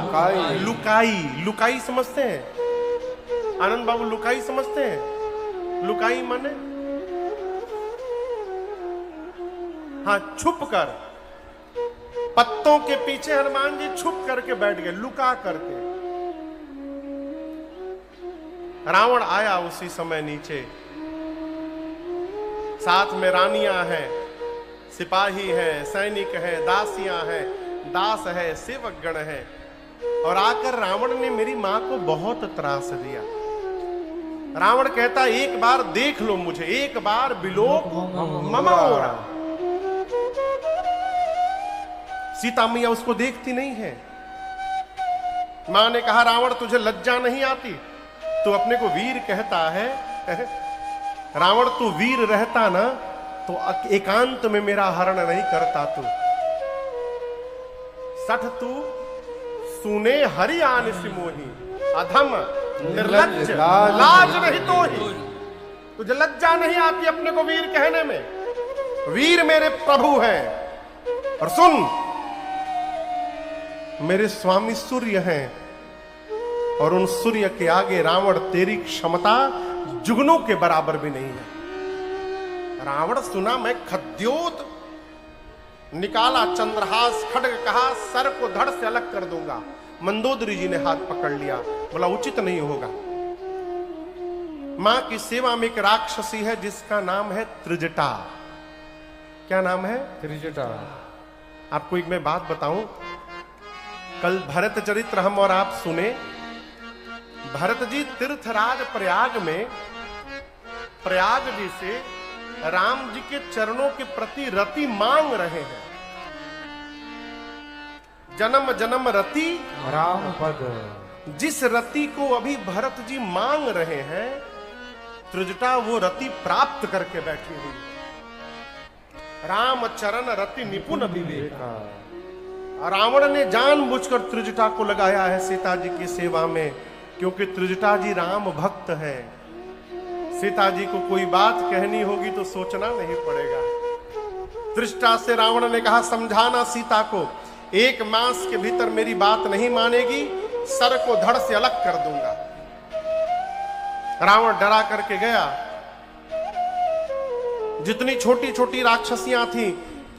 लुकाई। लुकाई, लुकाई समझते हैं आनंद बाबू? लुकाई समझते हैं? लुकाई माने हाँ, छुप कर, पत्तों के पीछे हनुमान जी छुप करके बैठ गए, लुका करके। रावण आया उसी समय नीचे, साथ में रानियां हैं, सिपाही हैं, सैनिक हैं, दासियां हैं, दास है, सेवक गण है, और आकर रावण ने मेरी मां को बहुत त्रास दिया। रावण कहता एक बार देख लो मुझे, एक बार बिलोक मम ओरा। सीता मैया उसको देखती नहीं है। मां ने कहा रावण तुझे लज्जा नहीं आती? तू अपने को वीर कहता है। रावण तू वीर रहता ना तो एकांत में मेरा हरण नहीं करता तू। सठ तू सुने हरि आन सिमोही, अधम निर्लज्ज लाज नहीं तो ही। तुझे लज्जा नहीं आती अपने को वीर कहने में? वीर मेरे प्रभु हैं। और सुन, मेरे स्वामी सूर्य हैं, और उन सूर्य के आगे रावण तेरी क्षमता जुगनों के बराबर भी नहीं है। रावण सुना मैं खद्योत, निकाला चंद्रहास, खड्ग कहा सर को धड़ से अलग कर दूंगा। मंदोदरी जी ने हाथ पकड़ लिया, बोला उचित नहीं होगा। मां की सेवा में एक राक्षसी है जिसका नाम है त्रिजटा। क्या नाम है? त्रिजटा। आपको एक मैं बात बताऊं, कल भरत चरित्र हम और आप सुने। भरत जी तीर्थराज प्रयाग में प्रयाग जी से राम जी के चरणों के प्रति रति मांग रहे हैं। जन्म जन्म रति राम पद। जिस रति को अभी भरत जी मांग रहे हैं, त्रिजटा वो रति प्राप्त करके बैठी हुई। राम चरण रति निपुण विवेका। रावण ने जानबूझकर त्रिजटा को लगाया है सीता जी की सेवा में, क्योंकि त्रिजटा जी राम भक्त है। सीता जी को कोई बात कहनी होगी तो सोचना नहीं पड़ेगा। त्रिजटा से रावण ने कहा समझाना सीता को, एक मास के भीतर मेरी बात नहीं मानेगी, सर को धड़ से अलग कर दूंगा। रावण डरा करके गया। जितनी छोटी छोटी राक्षसियां थी,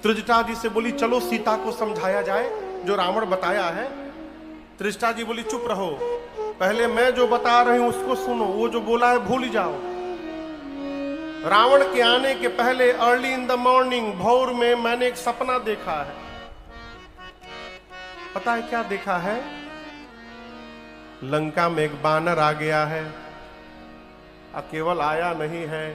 त्रिजटा जी से बोली चलो सीता को समझाया जाए जो रावण बताया है। त्रिजटा जी बोली चुप रहो, पहले मैं जो बता रही हूं उसको सुनो, वो जो बोला है भूल ही जाओ। रावण के आने के पहले अर्ली इन द मॉर्निंग, भोर में मैंने एक सपना देखा है। पता है क्या देखा है? लंका में एक बानर आ गया है। केवल आया नहीं है,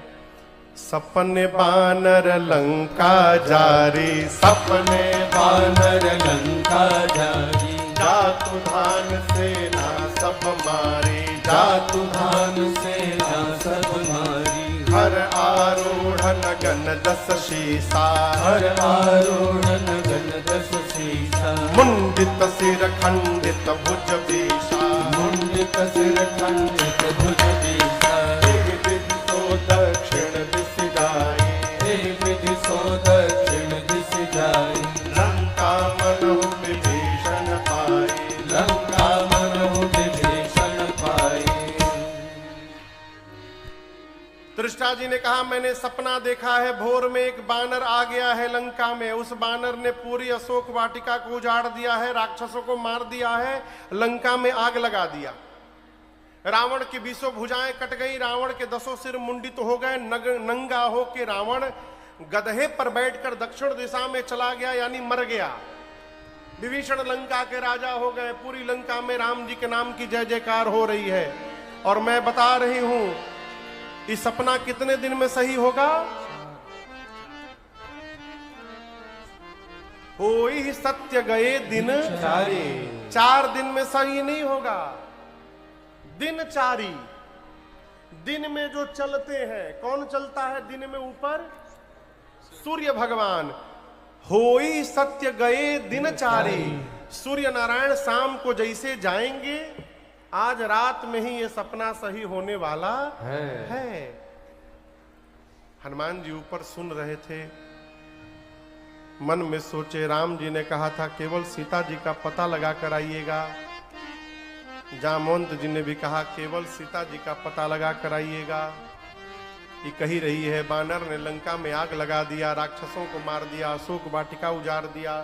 सपने बानर लंका जारी, सपने बानर लंका जारी। जातु धान सेना सब मारी, जातु धान सेना सब मारी। हर आरोढ़ गन दस शीसा, हर आरोढ़ गन दस शीसा। मुंडित सिर खंडित भुज बीसा, मुंडित सिर खंडित भुज बीसा। दक्षिण दिश जाई, विधि सो दक्षिण दिश जाई। लंका मनहु विभीषण पाई, लंका मनहु विभीषण पाई। त्रिजटा जी ने कहा मैंने सपना देखा है, भोर में एक बानर आ गया है लंका में। उस बानर ने पूरी अशोक वाटिका को उजाड़ दिया है, राक्षसों को मार दिया है, लंका में आग लगा दिया। रावण की 20 भुजाएं कट गई, रावण के 10 सिर मुंडित हो गए। नंगा हो के रावण गधे पर बैठकर दक्षिण दिशा में चला गया, यानी मर गया। विभीषण लंका के राजा हो गए। पूरी लंका में राम जी के नाम की जय जयकार हो रही है। और मैं बता रही हूं, ये सपना कितने दिन में सही होगा? होई सत्य गए दिन चारी। 4 दिन में सही नहीं होगा। दिनचारी, दिन में जो चलते हैं, कौन चलता है दिन में ऊपर? सूर्य भगवान। होई सत्य गए दिनचारी। सूर्य नारायण शाम को जैसे जाएंगे, आज रात में ही ये सपना सही होने वाला है। हनुमान जी ऊपर सुन रहे थे, मन में सोचे राम जी ने कहा था केवल सीता जी का पता लगा कर आइएगा, जामवंत जी ने भी कहा केवल सीता जी का पता लगा कर आइएगा। ये कही रही है बानर ने लंका में आग लगा दिया, राक्षसों को मार दिया, अशोक वाटिका उजाड़ दिया।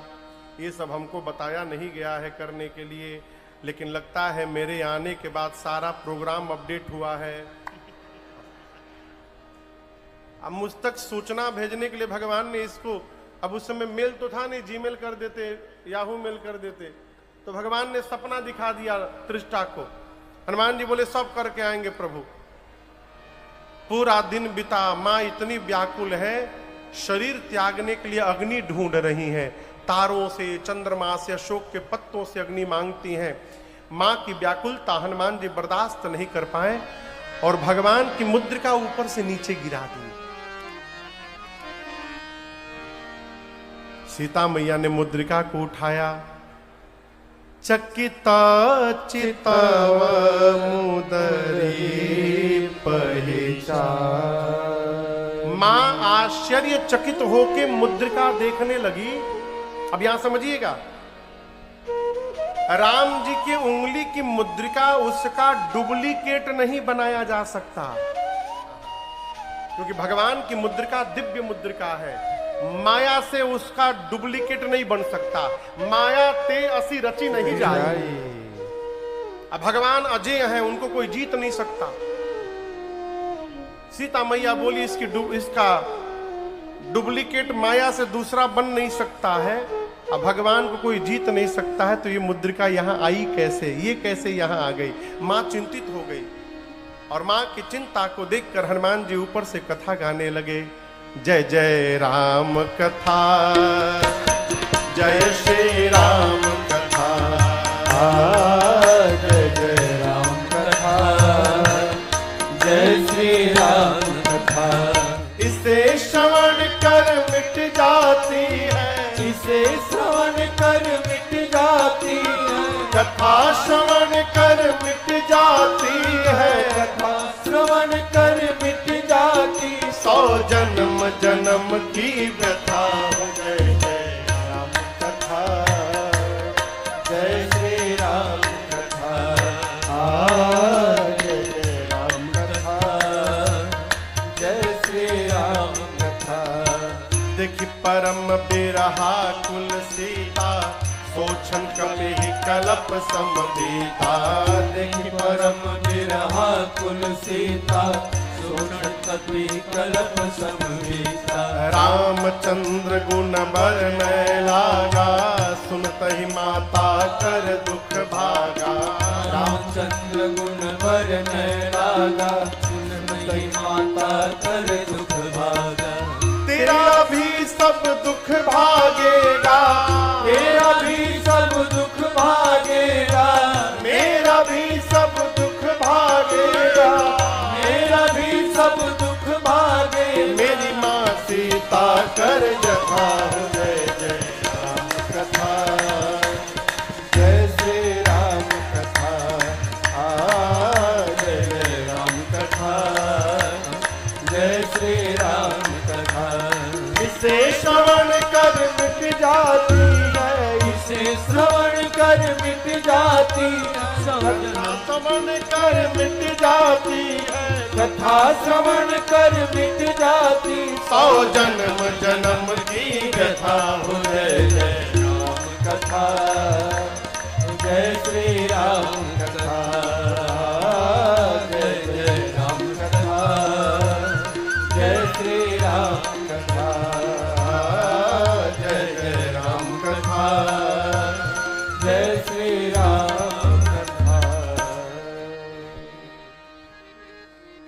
ये सब हमको बताया नहीं गया है करने के लिए, लेकिन लगता है मेरे आने के बाद सारा प्रोग्राम अपडेट हुआ है। अब मुझ तक सूचना भेजने के लिए भगवान ने इसको, अब उस समय मेल तो था नहीं, जीमेल कर देते, याहू मेल कर देते, तो भगवान ने सपना दिखा दिया त्रिष्टा को। हनुमान जी बोले सब करके आएंगे प्रभु। पूरा दिन बिता, माँ इतनी व्याकुल है, शरीर त्यागने के लिए अग्नि ढूंढ रही हैं, तारों से, चंद्रमा से, अशोक के पत्तों से अग्नि मांगती हैं। माँ की व्याकुलता हनुमान जी बर्दाश्त नहीं कर पाए और भगवान की मुद्रिका ऊपर से नीचे गिरा दी। सीता मैया ने मुद्रिका को उठाया, चकिता चितव मुदरी पहचान। मां आश्चर्यचकित होके मुद्रिका देखने लगी। अब यहां समझिएगा, राम जी की उंगली की मुद्रिका उसका डुप्लीकेट नहीं बनाया जा सकता, क्योंकि भगवान की मुद्रिका दिव्य मुद्रिका है। माया से उसका डुप्लीकेट नहीं बन सकता, माया ते असी रची नहीं जाए। अब भगवान अजय हैं, उनको कोई जीत नहीं सकता। सीता मैया बोली इसका डुप्लीकेट माया से दूसरा बन नहीं सकता है, अब भगवान को कोई जीत नहीं सकता है, तो ये मुद्रिका यहां आई कैसे, ये कैसे यहां आ गई। मां चिंतित हो गई और मां की चिंता को देखकर हनुमान जी ऊपर से कथा गाने लगे। जय जय राम कथा, जय श्री राम कथा, जय जय राम कथा, जय श्री राम कथा। इसे श्रवण कर मिट जाती है, इसे श्रवण कर मिट जाती है, कथा श्रवण कर मिट जाती है, कथा श्रवण कर मिट जाती। 100 जन्म जन्म की व्यथा। जय जय राम कथा, जय श्री राम कथा, जय जय राम कथा, जय श्री राम कथा। देखि परम बिरहा कुल सीता, सोचन कपि कलप समबीता। देखि परम बिरहा कुल सीता, सोचन कपि कलप समबीता। रामचंद्र गुण बरनय लागा, सुनतहि माता कर दुख भागा। रामचंद्र गुण बरनय लागा, सुनतहि माता कर दुख भागा। तेरा भी सब दुख भागेगा, तेरा भी सब दुख भागेगा, मेरा भी सब दुख भागेगा, मेरा भी सब दुख भागे। मेरी माँ सीता कर जथा। जय जय राम कथा, जय श्री राम कथा, जय जय राम कथा, जय श्री राम कथा। इसे श्रवण कर मिट जाती है, इसे श्रवण कर मिट जाती है, श्रवण कर मिट जाती है, कथा श्रवण कर मिट जाती। 100 जन्म जन्म की व्यथा। जय जय राम कथा, जय श्री राम कथा, जय जय राम कथा, जय श्री राम कथा, जय जय राम कथा, जय श्री राम कथा।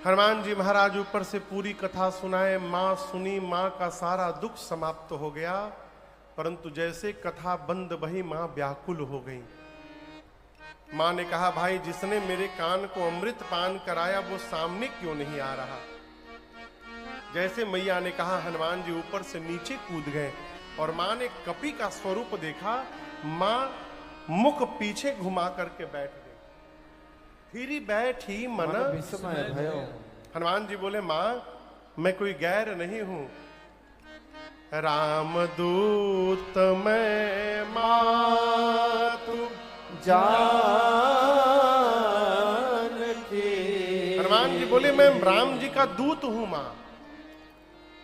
हनुमान जी महाराज ऊपर से पूरी कथा सुनाए, मां सुनी, मां का सारा दुख समाप्त हो गया, परंतु जैसे कथा बंद वही मां व्याकुल हो गई। मां ने कहा भाई जिसने मेरे कान को अमृत पान कराया वो सामने क्यों नहीं आ रहा। जैसे मैया ने कहा हनुमान जी ऊपर से नीचे कूद गए और मां ने कपि का स्वरूप देखा। मां मुख पीछे घुमा करके बैठ गई, फिर बैठी मन विस्मय भयो। हनुमान जी बोले मां मैं कोई गैर नहीं हूं, रामदूत मैं मातु जान जी बोले मैं राम जी का दूत हूं मां।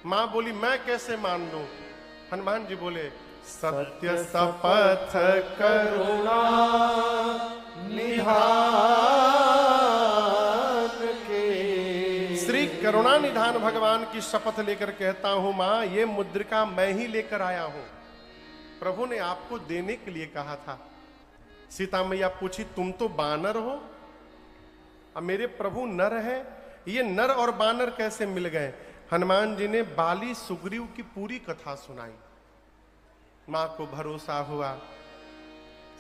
मां बोली मैं कैसे मान लूं? हनुमान जी बोले सत्य शपथ करुणा निधान के। श्री करुणा निधान भगवान की शपथ लेकर कहता हूं मां, ये मुद्रिका मैं ही लेकर आया हूं। प्रभु ने आपको देने के लिए कहा था। सीता मैया पूछी तुम तो बानर हो, अब मेरे प्रभु नर है, ये नर और बानर कैसे मिल गए? हनुमान जी ने बाली सुग्रीव की पूरी कथा सुनाई। मां को भरोसा हुआ।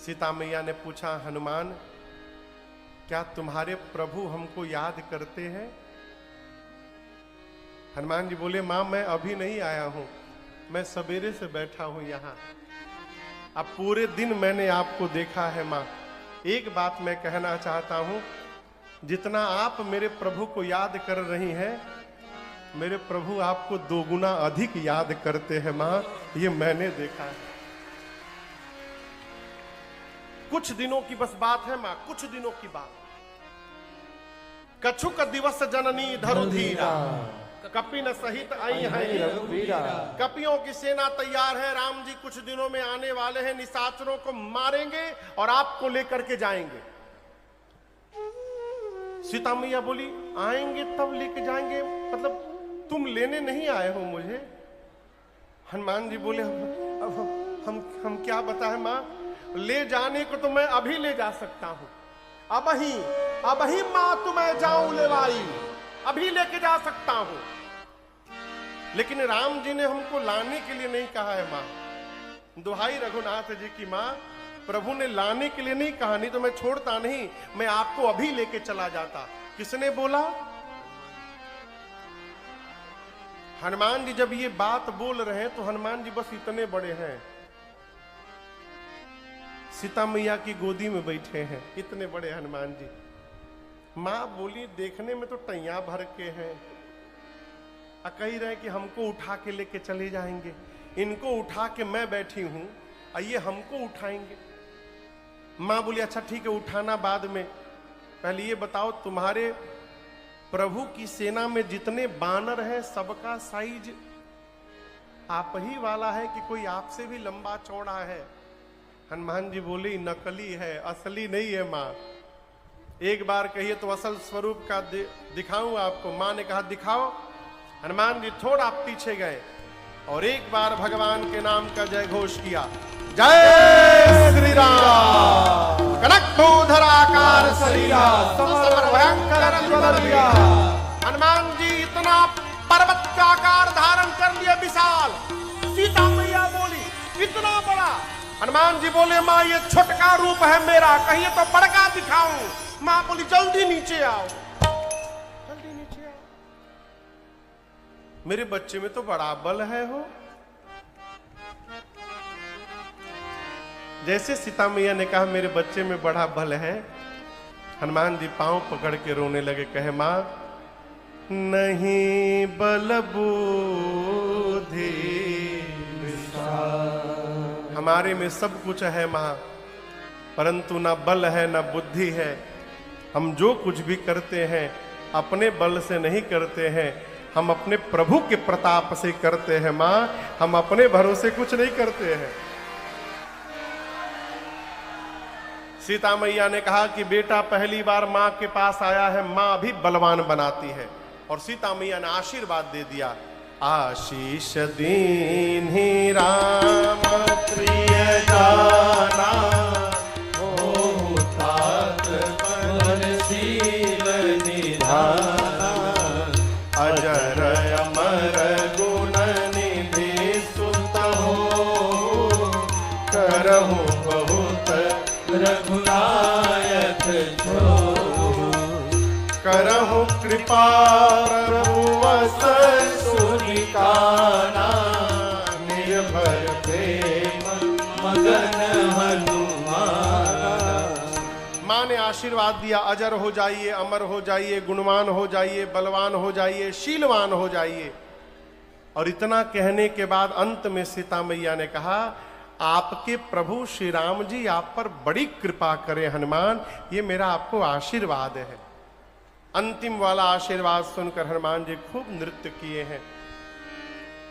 सीता मैया ने पूछा हनुमान क्या तुम्हारे प्रभु हमको याद करते हैं? हनुमान जी बोले मां मैं अभी नहीं आया हूं, मैं सवेरे से बैठा हूं यहां। अब पूरे दिन मैंने आपको देखा है मां। एक बात मैं कहना चाहता हूं, जितना आप मेरे प्रभु को याद कर रही हैं, मेरे प्रभु आपको दोगुना अधिक याद करते हैं मां, ये मैंने देखा है। कुछ दिनों की बस बात है मां, कुछ दिनों की बात। कछुक दिवस जननी धरुधीरा, कपिन सहित आई है रघुवीरा। कपियों की सेना तैयार है, राम जी कुछ दिनों में आने वाले हैं, निशाचरों को मारेंगे और आपको लेकर के जाएंगे। सीता मैया बोली आएंगे तब लेके जाएंगे, मतलब तुम लेने नहीं आए हो मुझे? हनुमान जी बोले अब हम क्या बताएं मां, ले जाने को तो मैं अभी ले जा सकता हूं, अब ही मां तुम्हें जाऊं लेवाई, अभी लेके जा सकता हूं। लेकिन राम जी ने हमको लाने के लिए नहीं कहा है मां। दुहाई रघुनाथ जी की मां, प्रभु ने लाने के लिए नहीं कहा, नहीं तो मैं छोड़ता नहीं, मैं आपको अभी लेके चला जाता। किसने बोला? हनुमान जी जब ये बात बोल रहे हैं तो हनुमान जी बस इतने बड़े हैं, सीता मैया की गोदी में बैठे हैं, इतने बड़े हनुमान जी। मां बोली देखने में तो टैया भर के हैं, कह रहे कि हमको उठा के लेके चले जाएंगे, इनको उठा के मैं बैठी हूं, ये हमको उठाएंगे। मां बोली अच्छा ठीक है उठाना बाद में, पहले ये बताओ तुम्हारे प्रभु की सेना में जितने बानर हैं सबका साइज आप ही वाला है कि कोई आपसे भी लंबा चौड़ा है? हनुमान जी बोली नकली है, असली नहीं है मां। एक बार कहिए तो असल स्वरूप का दिखाऊं आपको। मां ने कहा दिखाओ। हनुमान जी थोड़ा पीछे गए और एक बार भगवान के नाम का जय घोष किया, जय श्री राम। कनक भूधर आकार शरीरा, समर भयंकर ज्वललिया। हनुमान जी इतना पर्वत का आकार धारण कर लिया विशाल। सीता मैया बोली इतना बड़ा? हनुमान जी बोले मां ये छोटका रूप है मेरा, कहिए तो बड़का दिखाऊं। मां बोली जल्दी नीचे आओ, जल्दी नीचे आओ। मेरे बच्चे में तो बड़ा बल है हो। जैसे सीता मैया ने कहा मेरे बच्चे में बड़ा बल है, हनुमान जी पांव पकड़ के रोने लगे, कहे मां नहीं बल बुद्धि हमारे में सब कुछ है मां, परंतु ना बल है ना बुद्धि है। हम जो कुछ भी करते हैं अपने बल से नहीं करते हैं, हम अपने प्रभु के प्रताप से करते हैं मां, हम अपने भरोसे कुछ नहीं करते हैं। सीता मैया ने कहा कि बेटा पहली बार मां के पास आया है, मां भी बलवान बनाती है। और सीता मैया ने आशीर्वाद दे दिया, आशीष दीन्हि राम प्रिय जाना, हो तात परशील निधाना, अजर अमर गुण निधि सुत हो, करहु बहुत रघुनायक छो, करहु कृपा प्रभु सुनिकाना, निर्भर प्रेम मगन हनुमाना। मां ने आशीर्वाद दिया, अजर हो जाइए, अमर हो जाइए, गुणवान हो जाइए, बलवान हो जाइए, शीलवान हो जाइए। और इतना कहने के बाद अंत में सीता मैया ने कहा आपके प्रभु श्री राम जी आप पर बड़ी कृपा करें हनुमान, ये मेरा आपको आशीर्वाद है। अंतिम वाला आशीर्वाद सुनकर हनुमान जी खूब नृत्य किए हैं।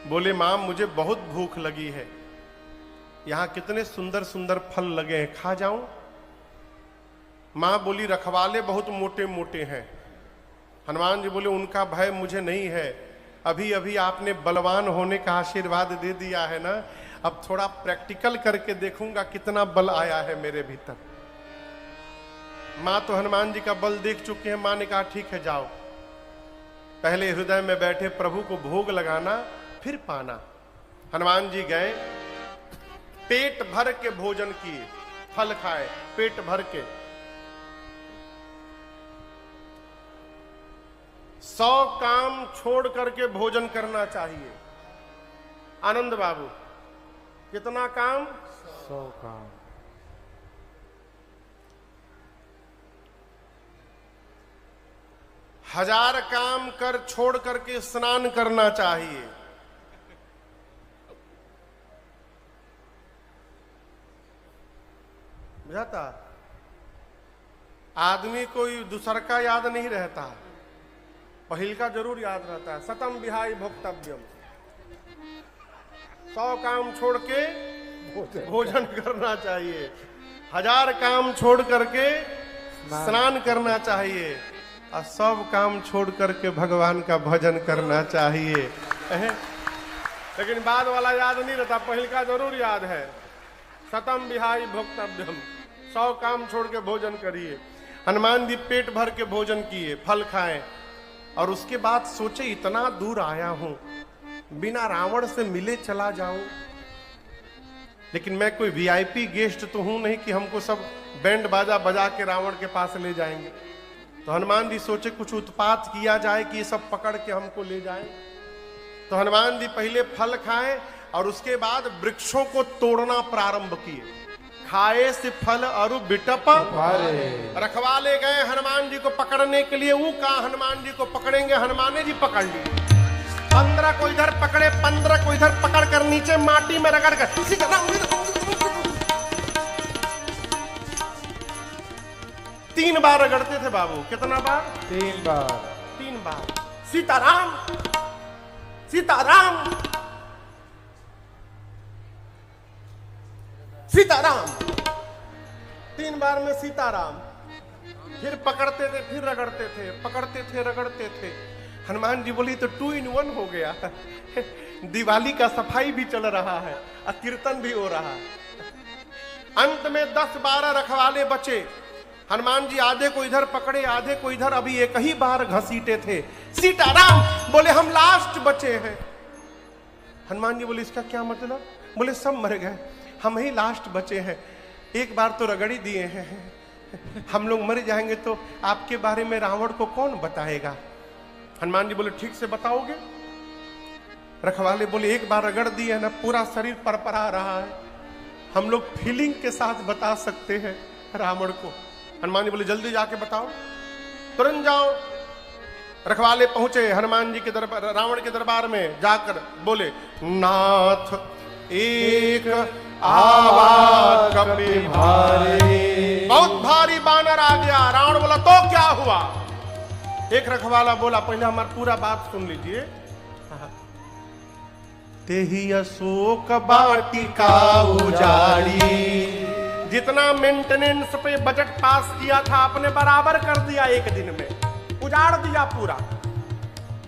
बोले मां मुझे बहुत भूख लगी है, यहां कितने सुंदर सुंदर फल लगे हैं, खा जाऊं? मां बोली रखवाले बहुत मोटे मोटे हैं। हनुमान जी बोले उनका भय मुझे नहीं है, अभी अभी आपने बलवान होने का आशीर्वाद दे दिया है ना, अब थोड़ा प्रैक्टिकल करके देखूंगा कितना बल आया है मेरे भीतर। मां तो हनुमान जी का बल देख चुके हैं। मां ने कहा ठीक है जाओ, पहले हृदय में बैठे प्रभु को भोग लगाना फिर पाना। हनुमान जी गए, पेट भर के भोजन किए, फल खाए पेट भर के। 100 काम छोड़ करके भोजन करना चाहिए। आनंद बाबू कितना काम? 100 काम। 1000 काम कर छोड़ करके स्नान करना चाहिए। बुझाता? आदमी कोई दूसर का याद नहीं रहता, पहिल का जरूर याद रहता है। सतम विहाय भोक्तव्यम, 100 काम छोड़ के भोजन करना चाहिए, 1000 काम छोड़ करके स्नान करना चाहिए, और सब काम छोड़ करके भगवान का भजन करना चाहिए। लेकिन बाद वाला याद नहीं रहता, पहिल का जरूर याद है। सतम विहाय भोक्तव्यम, 100 काम छोड़ के भोजन करिए। हनुमान जी पेट भर के भोजन किए, फल खाए, और उसके बाद सोचे इतना दूर आया हूं, बिना रावण से मिले चला जाऊं। लेकिन मैं कोई वीआईपी गेस्ट तो हूं नहीं कि हमको सब बैंड बाजा बजा के रावण के पास ले जाएंगे। तो हनुमान जी सोचे कुछ उत्पात किया जाए कि ये सब पकड़ के हमको ले जाए। तो हनुमान जी पहले फल खाए और उसके बाद वृक्षों को तोड़ना प्रारंभ किए। खाए से फल और बिटप रखवाले गए हनुमान जी को पकड़ने के लिए। वो कहा हनुमान जी को पकड़ेंगे, हनुमान जी पकड़ लिए। 15 को इधर पकड़े, 15 को इधर पकड़ कर नीचे माटी में रगड़ कर 3 बार रगड़ते थे बाबू। कितना बार? 3 बार। 3 बार। सीताराम सीताराम सीताराम, 3 बार में सीताराम। फिर पकड़ते थे, फिर रगड़ते थे, पकड़ते थे, रगड़ते थे। हनुमान जी बोली तो 2 in 1 हो गया। दिवाली का सफाई भी चल रहा है और कीर्तन भी हो रहा है। अंत में 10-12 रखवाले बचे। हनुमान जी आधे को इधर पकड़े, आधे को इधर। अभी एक ही बार घसीटे थे। सीताराम बोले हम लास्ट बचे हैं। हनुमान जी बोले इसका क्या मतलब? बोले सब मर गए, हम ही लास्ट बचे हैं। एक बार तो रगड़ी दिए हैं, हम लोग मर जाएंगे तो आपके बारे में रावण को कौन बताएगा? हनुमान जी बोले ठीक से बताओगे? रखवाले बोले एक बार रगड़ दिए ना, पूरा शरीर परपरा रहा है, हम लोग फीलिंग के साथ बता सकते हैं रावण को। हनुमान जी बोले जल्दी जाके बताओ, तुरंत जाओ। रखवाले पहुंचे हनुमान जी के दरबार, रावण के दरबार में जाकर बोले नाथ एक आवा कपि भारी। बहुत भारी बानर आ गया। रावण बोला तो क्या हुआ? एक रखवाला बोला पहले हमारी पूरा बात सुन लीजिए। तेही अशोक वाटिका उजाड़ी, जितना मेंटेनेंस पे बजट पास किया था अपने बराबर कर दिया, एक दिन में उजाड़ दिया पूरा।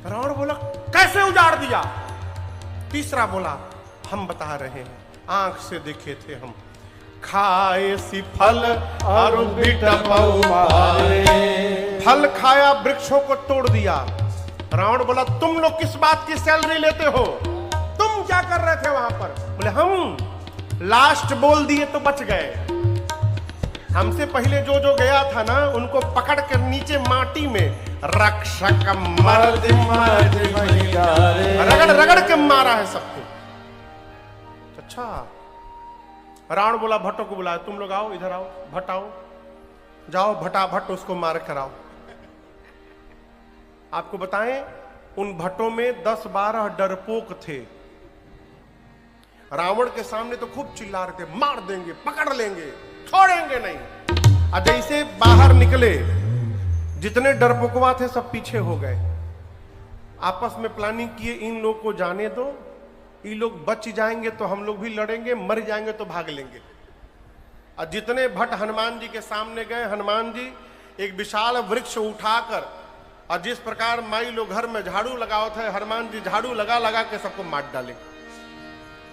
रावण बोला कैसे उजाड़ दिया? तीसरा बोला हम बता रहे हैं, आंख से देखे थे हम। खाए सी फल और फल खाया, वृक्षों को तोड़ दिया। रावण बोला तुम लोग किस बात की सैलरी लेते हो? तुम क्या कर रहे थे वहां पर? बोले हम लास्ट बोल दिए तो बच गए। हमसे पहले जो जो गया था ना, उनको पकड़ कर नीचे माटी में रक्षक मर्द रगड़ रगड़ के मारा है सबको। अच्छा, रावण बोला भट्टों को बुलाया, तुम लोग आओ, इधर आओ, भट्ट आओ, जाओ भट्टाभट उसको मार कर आओ। आपको बताएं उन भट्टों में 10-12 डरपोक थे। रावण के सामने तो खूब चिल्ला रहे थे, मार देंगे, पकड़ लेंगे, छोड़ेंगे नहीं। और जैसे बाहर निकले, जितने डरपोकवा थे सब पीछे हो गए। आपस में प्लानिंग किए, इन लोग को जाने दो, ये लोग बच जाएंगे तो हम लोग भी लड़ेंगे, मर जाएंगे तो भाग लेंगे। और जितने भट्ट हनुमान जी के सामने गए, हनुमान जी एक विशाल वृक्ष उठाकर, और जिस प्रकार माई लोग घर में झाड़ू लगाओ थे, हनुमान जी झाड़ू लगा लगा के सबको मार डाले।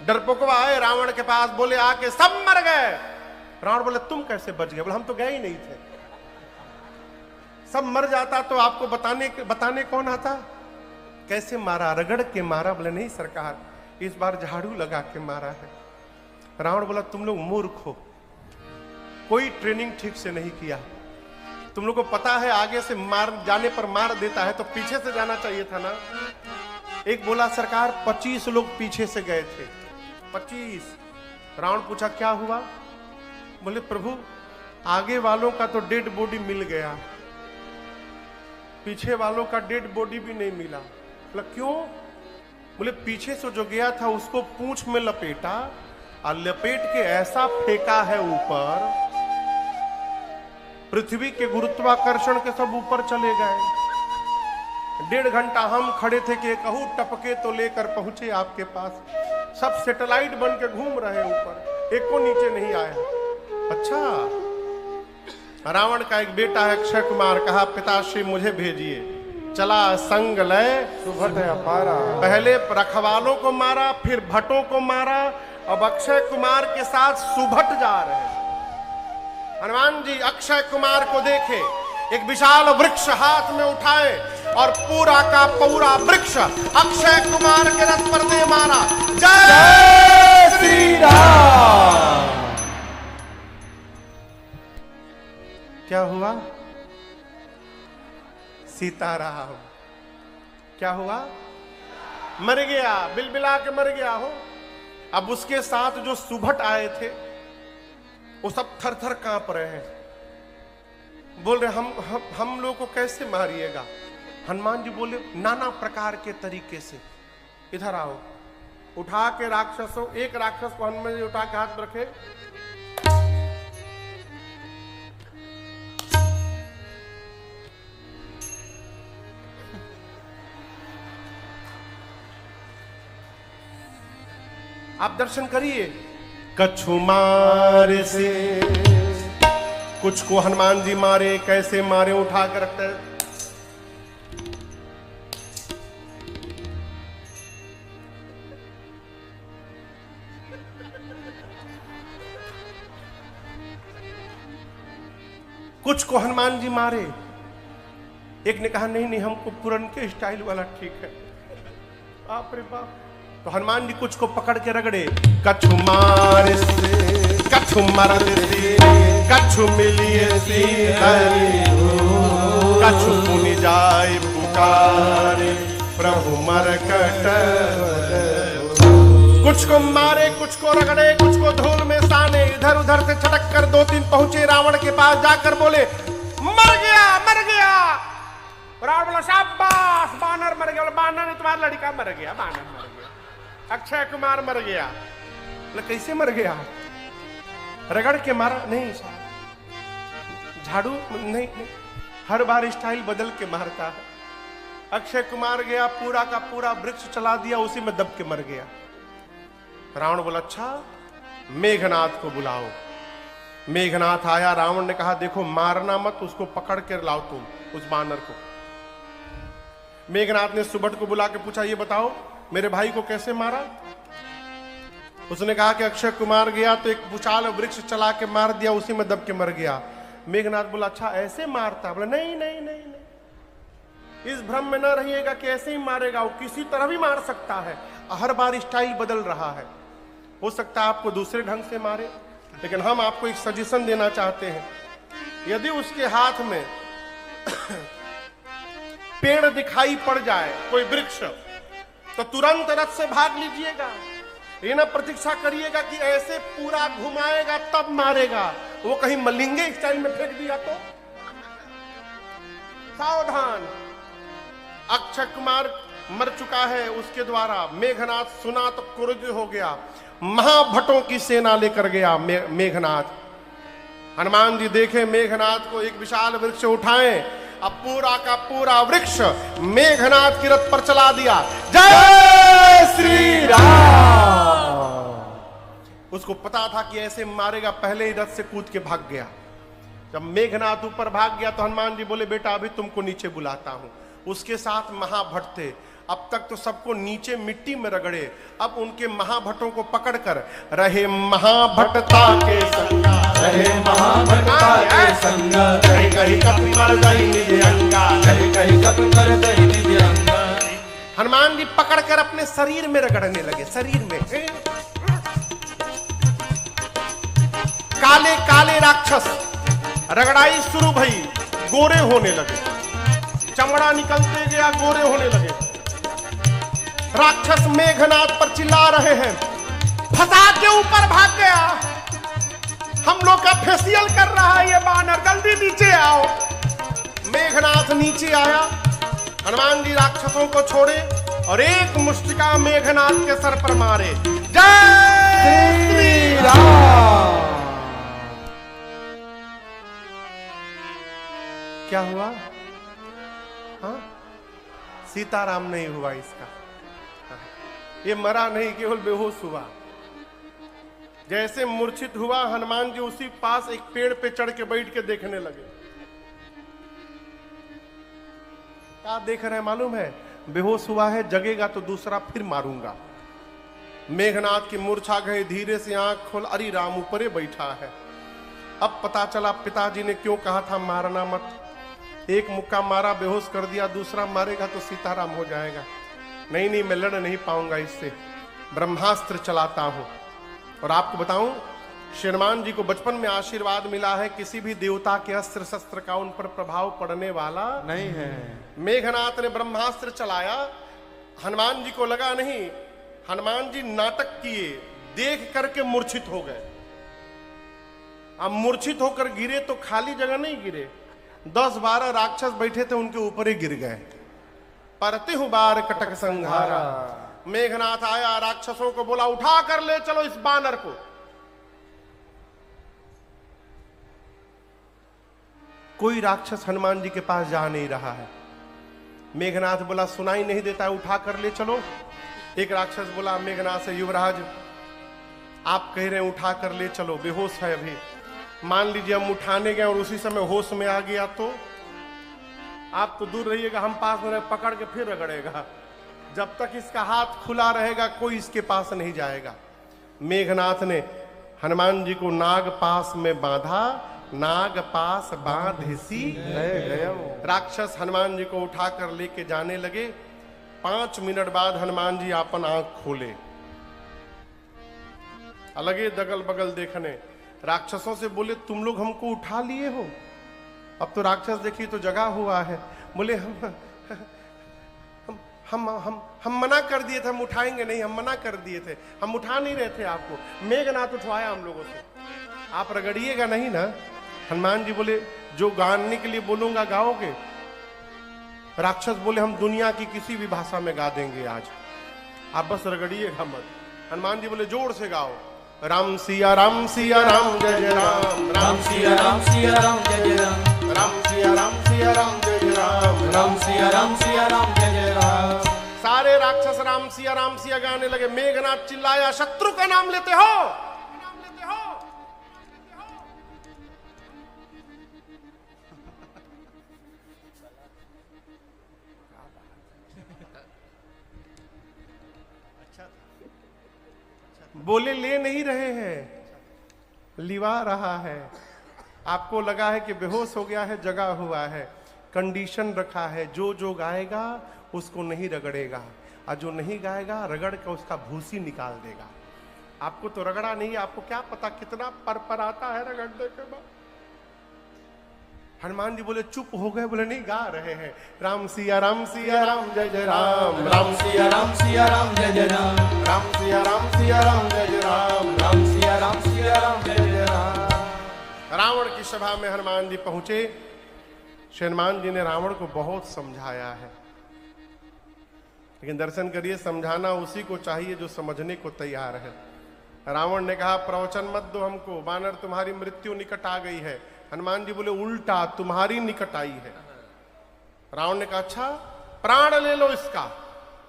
डरपोकवा आए रावण के पास, बोले आके सब मर गए। रावण बोले तुम कैसे बच गए? बोले हम तो गए ही नहीं थे। सब मर जाता तो आपको बताने कौन आता? कैसे मारा? रगड़ के मारा? बोले नहीं सरकार, इस बार झाड़ू लगा के मारा है। रावण बोला तुम लोग मूर्ख हो, कोई ट्रेनिंग ठीक से नहीं किया। तुम लोग को पता है आगे से मार जाने पर मार देता है, तो पीछे से जाना चाहिए था ना। एक बोला सरकार 25 लोग पीछे से गए थे, 25। रावण पूछा क्या हुआ? बोले प्रभु आगे वालों का तो डेड बॉडी मिल गया, पीछे वालों का डेड बॉडी भी नहीं मिला। बोला क्यों? बोले पीछे से जो गया था उसको पूंछ में लपेटा और लपेट के ऐसा फेंका है ऊपर, पृथ्वी के गुरुत्वाकर्षण के सब ऊपर चले गए। 1.5 घंटा हम खड़े थे कि कहूं टपके तो लेकर पहुंचे आपके पास। सब सैटेलाइट बन के घूम रहे ऊपर, एक को नीचे नहीं आया। अच्छा, रावण का एक बेटा है अक्षय कुमार, कहा पिताश्री मुझे भेजिए। चला संग लय सुभट अपारा। पहले रखवालों को मारा, फिर भट्टों को मारा, अब अक्षय कुमार के साथ सुभट जा रहे हैं। हनुमान जी अक्षय कुमार को देखे, एक विशाल वृक्ष हाथ में उठाए और पूरा का पूरा वृक्ष अक्षय कुमार के रथ पर दे मारा। जय श्री राम। क्या हुआ? सीताराम। क्या हुआ? मर गया, बिलबिला के मर गया हो। अब उसके साथ जो सुभट आए थे वो सब थर थर कांप रहे हैं, बोल रहे हम लोग को कैसे मारिएगा? हनुमान जी बोले नाना प्रकार के तरीके से। इधर आओ। उठा के राक्षसों, एक राक्षस को हनुमान जी उठा के हाथ में रखे, आप दर्शन करिए। कछु मार से, कुछ को हनुमान जी मारे, कैसे मारे उठा कर रखते हैं। कुछ को हनुमान जी मारे। एक ने कहा नहीं नहीं हमको पुरन के स्टाइल वाला ठीक है। बाप रे बाप। तो हनुमान जी कुछ को पकड़ के रगड़े। कछु मार से, कछु मरद से, कछु मिलिए सीधरी, कछु पुनि जाए पुकारे, प्रभु मरकट। कुछ को मारे, कुछ को रगड़े, कुछ को धूल में साने। इधर उधर से छटक कर 2-3 पहुंचे रावण के पास, जाकर बोले मर गया मर गया। रावण बोला शाबाश, बानर मर गया। बानर ने तुम्हारा लड़का मर गया, बानर मर गया, अक्षय कुमार मर गया। बोले कैसे मर गया? रगड़ के मारा? नहीं साहब, झाड़ू नहीं, हर बार स्टाइल बदल के मारता है। अक्षय कुमार गया, पूरा का पूरा वृक्ष चला दिया, उसी में दब के मर गया। रावण बोला अच्छा मेघनाथ को बुलाओ। मेघनाथ आया। रावण ने कहा देखो मारना मत, उसको पकड़ कर लाओ तुम, उस बानर को। मेघनाथ ने सुभट को बुला के पूछा ये बताओ मेरे भाई को कैसे मारा? उसने कहा कि अक्षय कुमार गया तो एक विशाल वृक्ष चला के मार दिया, उसी में दब के मर गया। मेघनाथ बोला अच्छा ऐसे मारता? बोला नहीं नहीं नहीं नहीं, इस भ्रम में न रहिएगा कि ऐसे ही मारेगा, वो किसी तरह भी मार सकता है, हर बार स्टाइल बदल रहा है। हो सकता है आपको दूसरे ढंग से मारे, लेकिन हम आपको एक सजेशन देना चाहते हैं। यदि उसके हाथ में पेड़ दिखाई पड़ जाए, कोई वृक्ष, तो तुरंत रथ से भाग लीजिएगा। ये ना प्रतीक्षा करिएगा कि ऐसे पूरा घुमाएगा तब मारेगा, वो कहीं मलिंगे स्टाइल में फेंक दिया तो सावधान। अक्षय कुमार मर चुका है उसके द्वारा। मेघनाथ सुना तो क्रुद्ध हो गया, महाभटों की सेना लेकर गया मेघनाथ। हनुमान जी देखे मेघनाथ को, एक विशाल वृक्ष उठाए अब पूरा का पूरा वृक्ष मेघनाथ की रथ पर चला दिया। जय श्री राम। उसको पता था कि ऐसे मारेगा, पहले ही रथ से कूद के भाग गया। जब मेघनाथ ऊपर भाग गया तो हनुमान जी बोले बेटा अभी तुमको नीचे बुलाता हूं। उसके साथ महाभट्ट थे। अब तक तो सबको नीचे मिट्टी में रगड़े, अब उनके महाभट्टों को पकड़कर रहे महाभट्टता के संगा, रहे महाभट्टता के संग, कहीं कहीं कप मर गई निज अंगा, कहीं कहीं कप मर गई निज अंगा। हनुमान जी पकड़कर अपने शरीर में रगड़ने लगे, शरीर में। काले काले राक्षस रगड़ाई शुरू भई, गोरे होने लगे, चमड़ा निकलते गया, गोरे होने लगे। राक्षस मेघनाथ पर चिल्ला रहे हैं, फंसा के ऊपर भाग गया, हम लोग का फेशियल कर रहा है ये बानर, जल्दी नीचे आओ। मेघनाथ नीचे आया, हनुमान जी राक्षसों को छोड़े और एक मुष्टिका मेघनाथ के सर पर मारे। जय श्री राम। क्या हुआ? हाँ, सीताराम नहीं हुआ इसका। ये मरा नहीं, केवल बेहोश हुआ। जैसे मूर्छित हुआ, हनुमान जी उसी पास एक पेड़ पे चढ़ के बैठ के देखने लगे। क्या देख रहे हैं मालूम है? बेहोश हुआ है, जगेगा तो दूसरा फिर मारूंगा। मेघनाथ की मूर्छा गई, धीरे से आंख खोल, अरे राम ऊपरे बैठा है। अब पता चला पिताजी ने क्यों कहा था मारना मत। एक मुक्का मारा, बेहोश कर दिया, दूसरा मारेगा तो सीताराम हो जाएगा। नहीं नहीं, मैं लड़ नहीं पाऊंगा इससे, ब्रह्मास्त्र चलाता हूं। और आपको बताऊं, श्रीमान जी को बचपन में आशीर्वाद मिला है, किसी भी देवता के अस्त्र शस्त्र का उन पर प्रभाव पड़ने वाला नहीं है। मेघनाथ ने ब्रह्मास्त्र चलाया, हनुमान जी को लगा नहीं। हनुमान जी नाटक किए, देख करके मूर्छित हो गए। अब मूर्छित होकर गिरे तो खाली जगह नहीं गिरे, 10-12 राक्षस बैठे थे उनके ऊपर ही गिर गए। परते हूं बार कटक संहारा। मेघनाथ आया, राक्षसों को बोला उठा कर ले चलो इस बानर को। कोई राक्षस हनुमान जी के पास जा नहीं रहा है। मेघनाथ बोला सुनाई नहीं देता है, उठा कर ले चलो। एक राक्षस बोला मेघनाथ से, युवराज आप कह रहे हैं उठा कर ले चलो, बेहोश है अभी, मान लीजिए हम उठाने गए और उसी समय होश में आ गया तो आप तो दूर रहिएगा, हम पास में पकड़ के फिर रगड़ेगा। जब तक इसका हाथ खुला रहेगा कोई इसके पास नहीं जाएगा। मेघनाथ ने हनुमान जी को नाग पास में बांधा, नाग पास बांधसी गया। राक्षस हनुमान जी को उठाकर लेके जाने लगे। 5 मिनट बाद हनुमान जी अपन आंख खोले, अलगे दगल बगल देखने। राक्षसों से बोले तुम लोग हमको उठा लिए हो? अब तो राक्षस देखिए तो जगा हुआ है। बोले हम मना कर दिए थे, हम उठाएंगे नहीं, हम मना कर दिए थे, हम उठा नहीं रहे थे आपको। मेघनाथ उठवाया हम लोगों से, आप रगड़िएगा नहीं ना। हनुमान जी बोले जो गाने के लिए बोलूंगा गाओगे? राक्षस बोले हम दुनिया की किसी भी भाषा में गा देंगे आज, आप बस रगड़िएगा मत। हनुमान जी बोले जोर से गाओ, राम सिया राम सिया राम जय जय राम, राम सिया राम सिया राम जय जय राम, राम सिया राम सिया राम जय जय राम, राम सिया राम सिया राम जय जय राम। सारे राक्षस राम सिया गाने लगे। मेघनाथ चिल्लाया शत्रु का नाम लेते हो? बोले ले नहीं रहे हैं, लिवा रहा है। आपको लगा है कि बेहोश हो गया है, जगा हुआ है, कंडीशन रखा है, जो जो गाएगा उसको नहीं रगड़ेगा, और जो नहीं गाएगा रगड़ के उसका भूसी निकाल देगा। आपको तो रगड़ा नहीं, आपको क्या पता कितना पर आता है रगड़ने के बाद। हनुमान जी बोले चुप हो गए, बोले नहीं गा रहे हैं, राम सिया राम जय जय राम, राम सिया राम जय जय राम, राम सिया राम जय जय राम, राम सिया राम जय जय राम। रावण की सभा में हनुमान जी पहुंचे। हनुमान जी ने रावण को बहुत समझाया है, लेकिन दर्शन करिए, समझाना उसी को चाहिए जो समझने को तैयार है। रावण ने कहा प्रवचन मत दो हमको, बानर तुम्हारी मृत्यु निकट आ गई है। हनुमान जी बोले उल्टा, तुम्हारी निकट आई है। रावण ने कहा अच्छा प्राण ले लो इसका।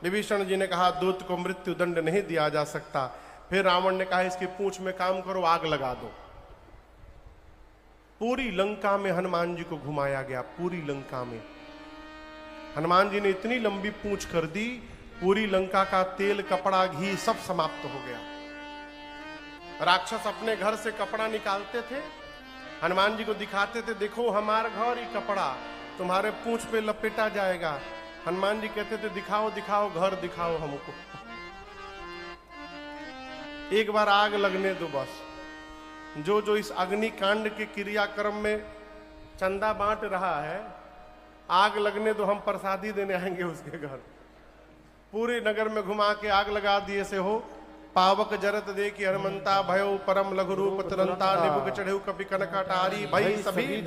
विभीषण जी ने कहा दूत को मृत्यु दंड नहीं दिया जा सकता। फिर रावण ने कहा इसकी पूंछ में काम करो, आग लगा दो। पूरी लंका में हनुमान जी को घुमाया गया, पूरी लंका में। हनुमान जी ने इतनी लंबी पूंछ कर दी, पूरी लंका का तेल कपड़ा घी सब समाप्त हो गया। राक्षस अपने घर से कपड़ा निकालते थे, हनुमान जी को दिखाते थे, देखो हमारा घर ही कपड़ा तुम्हारे पूंछ पे लपेटा जाएगा। हनुमान जी कहते थे दिखाओ दिखाओ घर दिखाओ हमको, एक बार आग लगने दो बस। जो जो इस अग्निकांड के क्रियाक्रम में चंदा बांट रहा है, आग लगने दो, हम प्रसादी देने आएंगे उसके घर। पूरे नगर में घुमा के आग लगा दिए से हो। पावक जरत दे की हनुमंता भयो परम लघु रूप तुरंता निबुक चढ़ेउ कपि कनकटारी भई सभी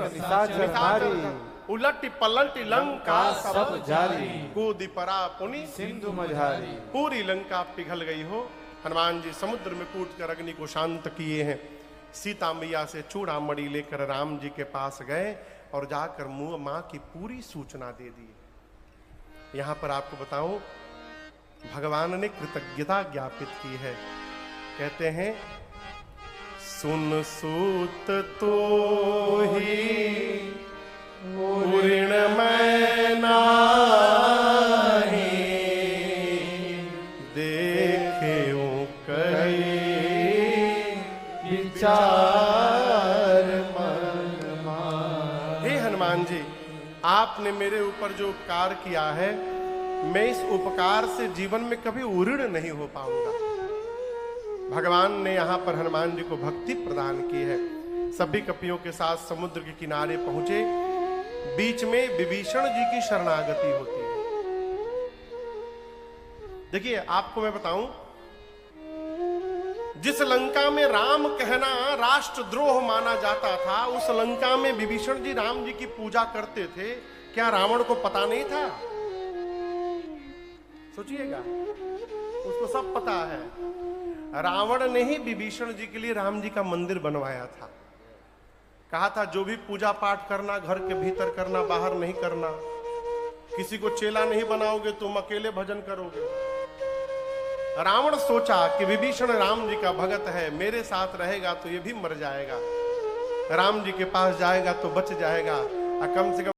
उलट पलट लंका सब जारी कूदी परा पुनि सिंधु मझारी। पूरी लंका पिघल गई हो। हनुमान जी समुद्र में कूद कर अग्नि को शांत किए हैं। सीता मैया से चूड़ामणि लेकर राम जी के पास गए और जाकर मां की पूरी सूचना दे दी। यहां पर आपको बताऊं, भगवान ने कृतज्ञता ज्ञापित की है। कहते हैं सुन सूत तो ही पूर्ण मैं नाही देखे कई विचार मन। हे हनुमान जी, आपने मेरे ऊपर जो उपकार किया है, मैं इस उपकार से जीवन में कभी उऋण नहीं हो पाऊंगा। भगवान ने यहां पर हनुमान जी को भक्ति प्रदान की है। सभी कपियों के साथ समुद्र के किनारे पहुंचे। बीच में विभीषण जी की शरणागति होती है। देखिए आपको मैं बताऊं, जिस लंका में राम कहना राष्ट्रद्रोह माना जाता था, उस लंका में विभीषण जी राम जी की पूजा करते थे। क्या रावण को पता नहीं था? सोचिएगा, उसको सब पता है। रावण ने ही विभीषण जी के लिए राम जी का मंदिर बनवाया था। कहा था जो भी पूजा पाठ करना घर के भीतर करना, बाहर नहीं करना। किसी को चेला नहीं बनाओगे, तुम अकेले भजन करोगे। रावण सोचा कि विभीषण राम जी का भगत है, मेरे साथ रहेगा तो ये भी मर जाएगा, राम जी के पास जाएगा तो बच जाएगा। कम से कम